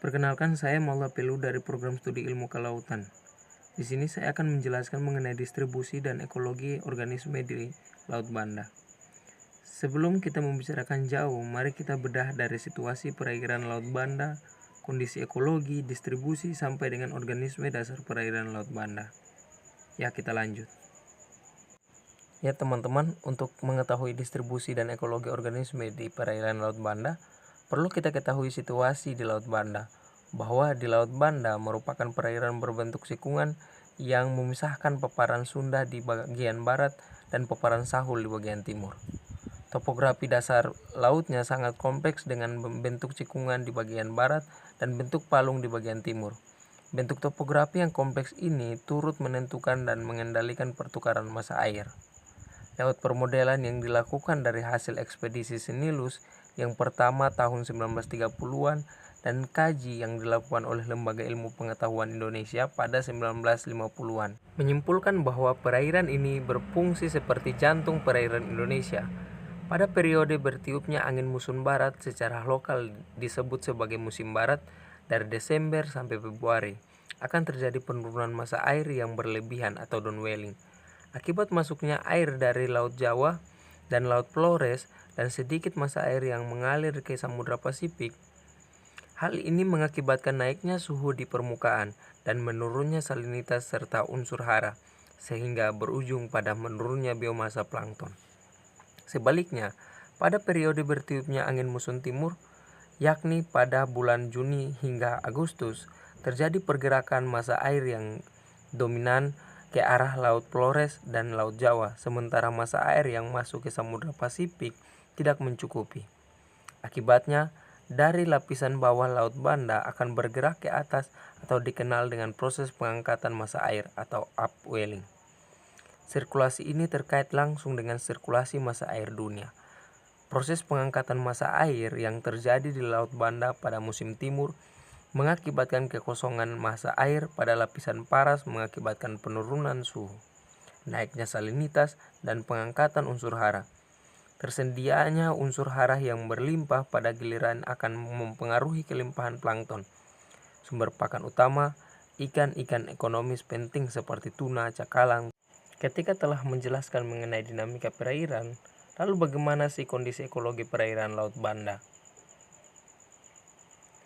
Perkenalkan, saya Maula Pelu dari program studi ilmu kelautan. Di sini saya akan menjelaskan mengenai distribusi dan ekologi organisme di Laut Banda. Sebelum kita membicarakan jauh, mari kita bedah dari situasi perairan Laut Banda, kondisi ekologi, distribusi, sampai dengan organisme dasar perairan Laut Banda. Ya, kita lanjut. Ya teman-teman, untuk mengetahui distribusi dan ekologi organisme di perairan Laut Banda, perlu kita ketahui situasi di Laut Banda, bahwa di Laut Banda merupakan perairan berbentuk sikungan yang memisahkan paparan Sunda di bagian barat dan paparan Sahul di bagian timur. Topografi dasar lautnya sangat kompleks dengan bentuk sikungan di bagian barat dan bentuk palung di bagian timur. Bentuk topografi yang kompleks ini turut menentukan dan mengendalikan pertukaran massa air. Lewat permodelan yang dilakukan dari hasil ekspedisi Senilus yang pertama tahun 1930-an dan kaji yang dilakukan oleh Lembaga Ilmu Pengetahuan Indonesia pada 1950-an, menyimpulkan bahwa perairan ini berfungsi seperti jantung perairan Indonesia. Pada periode bertiupnya angin muson barat secara lokal disebut sebagai musim barat dari Desember sampai Februari, akan terjadi penurunan massa air yang berlebihan atau downwelling. Akibat masuknya air dari Laut Jawa dan Laut Flores dan sedikit massa air yang mengalir ke Samudra Pasifik, hal ini mengakibatkan naiknya suhu di permukaan dan menurunnya salinitas serta unsur hara, sehingga berujung pada menurunnya biomasa plankton. Sebaliknya, pada periode bertiupnya angin muson timur, yakni pada bulan Juni hingga Agustus, terjadi pergerakan massa air yang dominan ke arah Laut Flores dan Laut Jawa, sementara massa air yang masuk ke Samudra Pasifik tidak mencukupi. Akibatnya, dari lapisan bawah Laut Banda akan bergerak ke atas atau dikenal dengan proses pengangkatan massa air atau upwelling. Sirkulasi ini terkait langsung dengan sirkulasi massa air dunia. Proses pengangkatan massa air yang terjadi di Laut Banda pada musim timur mengakibatkan kekosongan massa air pada lapisan paras, mengakibatkan penurunan suhu, naiknya salinitas, dan pengangkatan unsur hara. Tersedianya unsur hara yang berlimpah pada giliran akan mempengaruhi kelimpahan plankton, sumber pakan utama, ikan-ikan ekonomis penting seperti tuna, cakalang. Ketika telah menjelaskan mengenai dinamika perairan, lalu bagaimana sih kondisi ekologi perairan Laut Banda?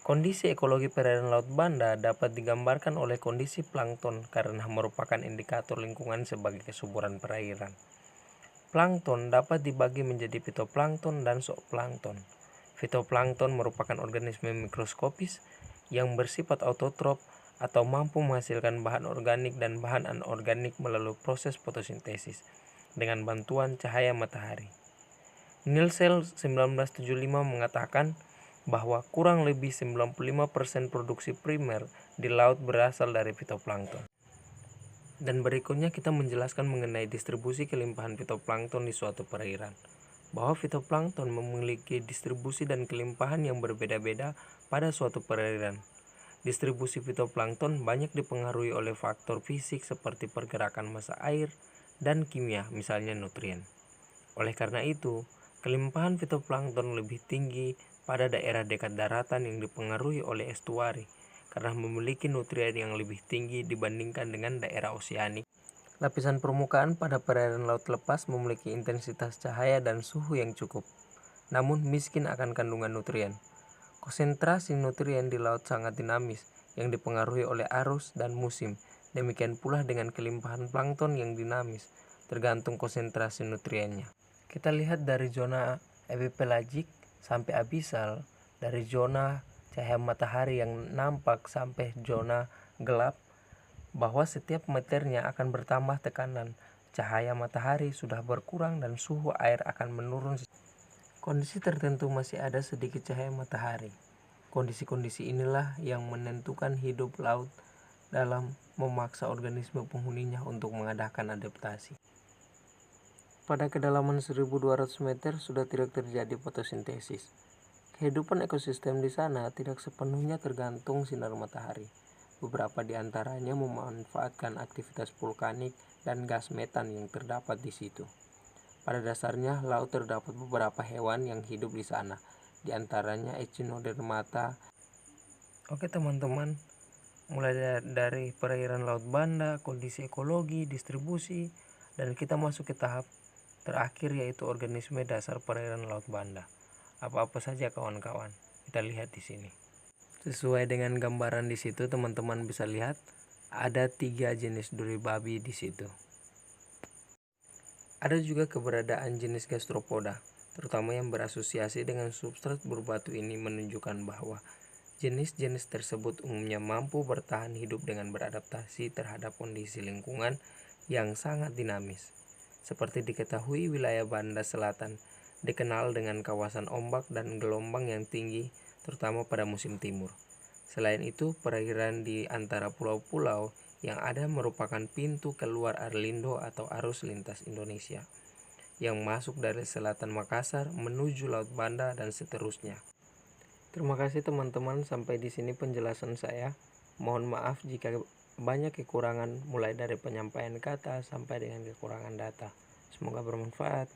Kondisi ekologi perairan Laut Banda dapat digambarkan oleh kondisi plankton karena merupakan indikator lingkungan sebagai kesuburan perairan. Plankton dapat dibagi menjadi fitoplankton dan zooplankton. Fitoplankton merupakan organisme mikroskopis yang bersifat autotrof atau mampu menghasilkan bahan organik dan bahan anorganik melalui proses fotosintesis dengan bantuan cahaya matahari. Nielsen 1975 mengatakan bahwa kurang lebih 95% produksi primer di laut berasal dari fitoplankton. Dan berikutnya kita menjelaskan mengenai distribusi kelimpahan fitoplankton di suatu perairan. Bahwa fitoplankton memiliki distribusi dan kelimpahan yang berbeda-beda pada suatu perairan. Distribusi fitoplankton banyak dipengaruhi oleh faktor fisik seperti pergerakan massa air dan kimia, misalnya nutrien. Oleh karena itu, kelimpahan fitoplankton lebih tinggi pada daerah dekat daratan yang dipengaruhi oleh estuari karena memiliki nutrien yang lebih tinggi dibandingkan dengan daerah oseanik. Lapisan permukaan pada perairan laut lepas memiliki intensitas cahaya dan suhu yang cukup, namun miskin akan kandungan nutrien. Konsentrasi nutrien di laut sangat dinamis yang dipengaruhi oleh arus dan musim. Demikian pula dengan kelimpahan plankton yang dinamis, tergantung konsentrasi nutriennya. Kita lihat dari zona epipelagik sampai abisal, dari zona cahaya matahari yang nampak sampai zona gelap, bahwa setiap meternya akan bertambah tekanan cahaya matahari sudah berkurang dan suhu air akan menurun. Kondisi tertentu masih ada sedikit cahaya matahari. Kondisi-kondisi inilah yang menentukan hidup laut dalam memaksa organisme penghuninya untuk mengadakan adaptasi. Pada kedalaman 1.200 meter sudah tidak terjadi fotosintesis. Kehidupan ekosistem di sana tidak sepenuhnya tergantung sinar matahari. Beberapa di antaranya memanfaatkan aktivitas vulkanik dan gas metan yang terdapat di situ. Pada dasarnya, laut terdapat beberapa hewan yang hidup di sana, di antaranya Echinodermata Oke teman-teman, mulai dari perairan Laut Banda, kondisi ekologi, distribusi, dan kita masuk ke tahap terakhir yaitu organisme dasar perairan Laut Banda. Apa-apa saja kawan-kawan, kita lihat di sini. Sesuai dengan gambaran di situ, teman-teman bisa lihat ada 3 jenis duri babi di situ. Ada juga keberadaan jenis gastropoda, terutama yang berasosiasi dengan substrat berbatu ini menunjukkan bahwa jenis-jenis tersebut umumnya mampu bertahan hidup dengan beradaptasi terhadap kondisi lingkungan yang sangat dinamis. Seperti diketahui, wilayah Banda Selatan dikenal dengan kawasan ombak dan gelombang yang tinggi, terutama pada musim timur. Selain itu, perairan di antara pulau-pulau yang ada merupakan pintu keluar Arlindo atau arus lintas Indonesia, yang masuk dari selatan Makassar menuju Laut Banda dan seterusnya. Terima kasih teman-teman, sampai di sini penjelasan saya. Mohon maaf jika banyak kekurangan mulai dari penyampaian kata sampai dengan kekurangan data. Semoga bermanfaat.